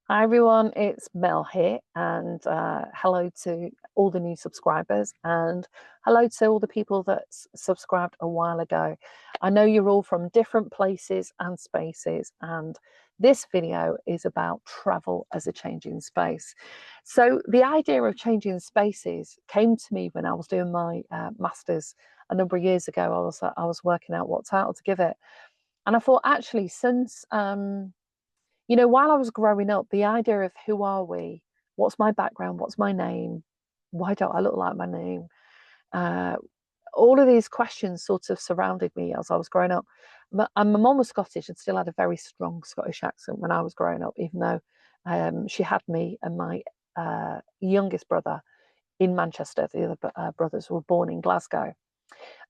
Hi everyone, it's Mel here, and hello to all the new subscribers, and hello to all the people that subscribed a while ago. I know you're all from different places and spaces, and this video is about travel as a changing space. So the idea of changing spaces came to me when I was doing my masters a number of years ago. I was working out what title to give it, and I thought actually since while I was growing up, the idea of who are we, what's my background, what's my name, why don't I look like my name, uh, all of these questions sort of surrounded me as I was growing up. And my mum was Scottish and still had a very strong Scottish accent when I was growing up, even though she had me and my youngest brother in Manchester. The other brothers were born in Glasgow.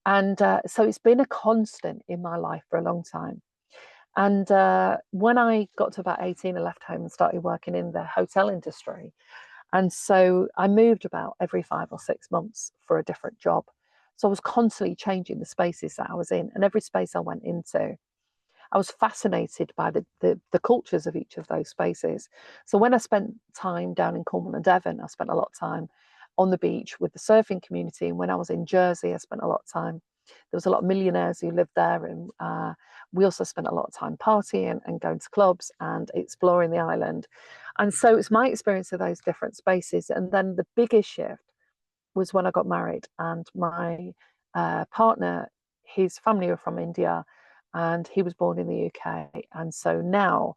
And so it's been a constant in my life for a long time. And when I got to about 18, I left home and started working in the hotel industry. And so I moved about every 5 or 6 months for a different job. So I was constantly changing the spaces that I was in. And every space I went into, I was fascinated by the cultures of each of those spaces. So when I spent time down in Cornwall and Devon, I spent a lot of time on the beach with the surfing community. And when I was in Jersey, I spent a lot of time. There was a lot of millionaires who lived there, and we also spent a lot of time partying and going to clubs and exploring the island. And so it's my experience of those different spaces. And then the biggest shift was when I got married, and my partner, his family were from India, and he was born in the UK. And so now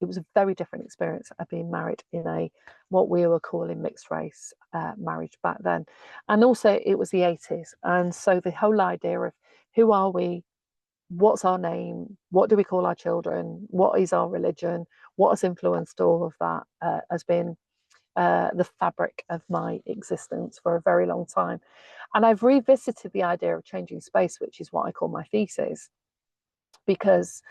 it was a very different experience of being married in a what we were calling mixed race marriage back then. And also it was the 80s. And so the whole idea of who are we, what's our name, what do we call our children, what is our religion, what has influenced all of that has been the fabric of my existence for a very long time. And I've revisited the idea of changing space, which is what I call my thesis, because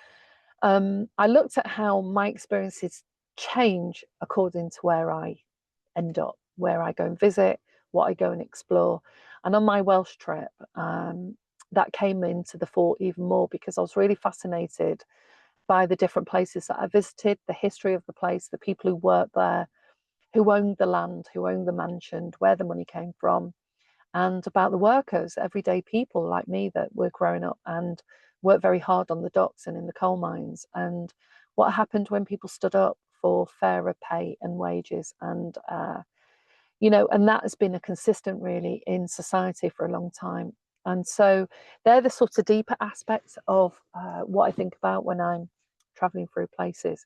I looked at how my experiences change according to where I end up, where I go and visit, what I go and explore. And on my Welsh trip, that came into the fore even more because I was really fascinated by the different places that I visited, the history of the place, the people who worked there, who owned the land, who owned the mansion, where the money came from, and about the workers, everyday people like me that were growing up and worked very hard on the docks and in the coal mines, and what happened when people stood up for fairer pay and wages. And and that has been a consistent really in society for a long time. And so they're the sort of deeper aspects of what I think about when I'm traveling through places.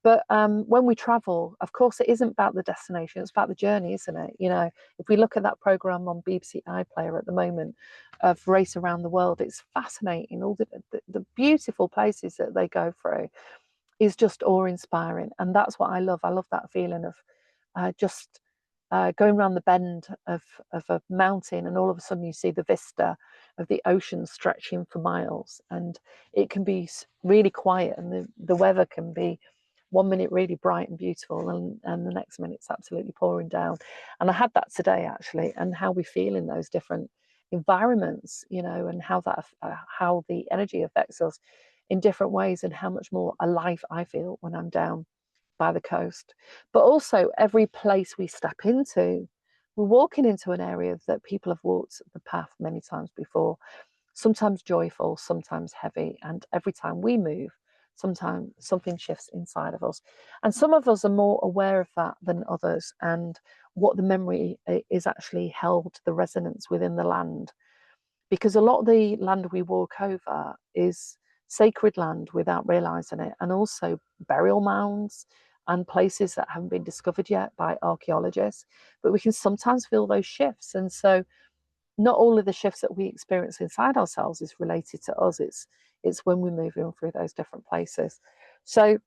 But when we travel, of course, it isn't about the destination, it's about the journey, isn't it? If we look at that program on BBC iPlayer at the moment of Race Around the World, it's fascinating. All the beautiful places that they go through is just awe-inspiring. And that's what I love. I love that feeling of just going around the bend of a mountain, and all of a sudden you see the vista of the ocean stretching for miles, and it can be really quiet, and the weather can be 1 minute really bright and beautiful, and the next minute it's absolutely pouring down. And I had that today actually, and how we feel in those different environments, and how the energy affects us in different ways, and how much more alive I feel when I'm down by the coast. But also, every place we step into, we're walking into an area that people have walked the path many times before, sometimes joyful, sometimes heavy. And every time we move, sometimes something shifts inside of us. And some of us are more aware of that than others, and what the memory is actually held, the resonance within the land. Because a lot of the land we walk over is sacred land without realizing it, and also burial mounds and places that haven't been discovered yet by archaeologists. But we can sometimes feel those shifts. And so not all of the shifts that we experience inside ourselves is related to us. It's when we're moving through those different places. So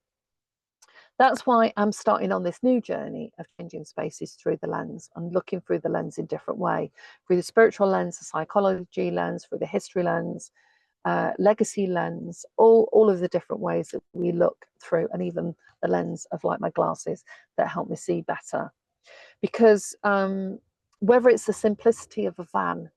that's why I'm starting on this new journey of changing spaces through the lens and looking through the lens in different way, through the spiritual lens, the psychology lens, through the history lens, legacy lens, all of the different ways that we look through, and even the lens of like my glasses that help me see better. Because whether it's the simplicity of a van,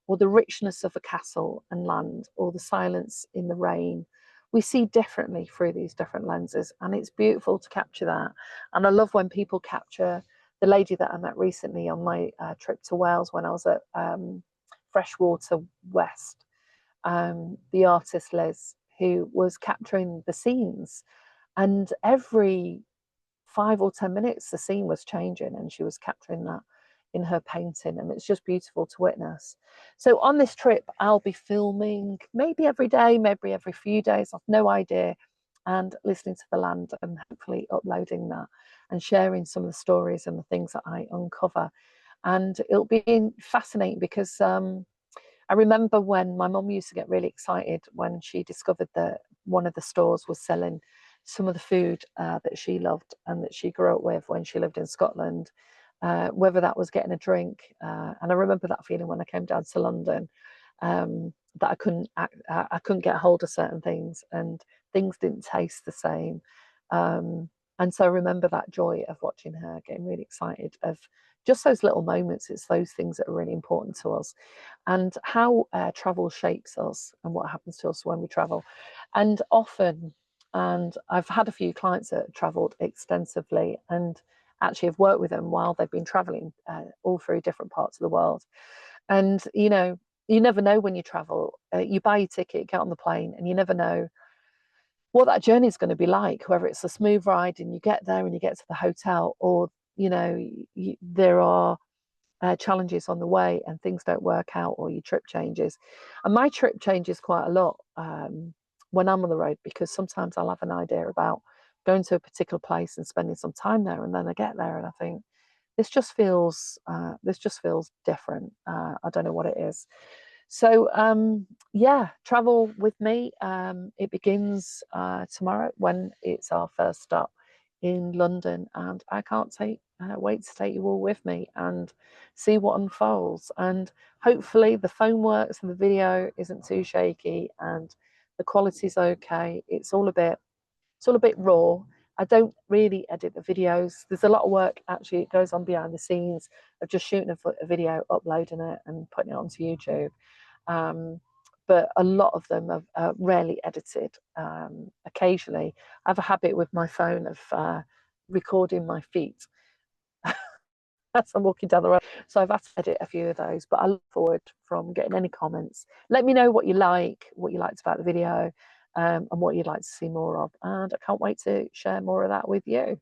or the richness of a castle and land, or the silence in the rain, we see differently through these different lenses, and it's beautiful to capture that. And I love when people capture the lady that I met recently on my trip to Wales when I was at Freshwater West, the artist Liz, who was capturing the scenes, and every 5 or 10 minutes the scene was changing, and she was capturing that in her painting, and it's just beautiful to witness. So on this trip I'll be filming maybe every day, maybe every few days, I've no idea, and listening to the land and hopefully uploading that and sharing some of the stories and the things that I uncover. And it'll be fascinating because I remember when my mum used to get really excited when she discovered that one of the stores was selling some of the food that she loved and that she grew up with when she lived in Scotland, whether that was getting a drink. And I remember that feeling when I came down to London, that I couldn't get hold of certain things, and things didn't taste the same. And so I remember that joy of watching her getting really excited of just those little moments. It's those things that are really important to us, and how travel shapes us and what happens to us when we travel. And often, and I've had a few clients that have traveled extensively, and actually have worked with them while they've been traveling all through different parts of the world. And you never know when you travel. You buy your ticket, get on the plane, and you never know what that journey is going to be like, whether it's a smooth ride and you get there and you get to the hotel, or there are challenges on the way and things don't work out, or your trip changes. And my trip changes quite a lot when I'm on the road, because sometimes I'll have an idea about going to a particular place and spending some time there, and then I get there and I think this just feels different. I don't know what it is. So yeah, travel with me. It begins tomorrow when it's our first stop in London, and I can't wait to take you all with me and see what unfolds. And hopefully the phone works and the video isn't too shaky and the quality's okay. It's all a bit raw. I don't really edit the videos. There's a lot of work actually. It goes on behind the scenes of just shooting a video, uploading it, and putting it onto YouTube. Um, but a lot of them are rarely edited. Occasionally, I have a habit with my phone of recording my feet as I'm walking down the road. So I've had to edit a few of those, but I look forward from getting any comments. Let me know what you liked about the video, and what you'd like to see more of. And I can't wait to share more of that with you.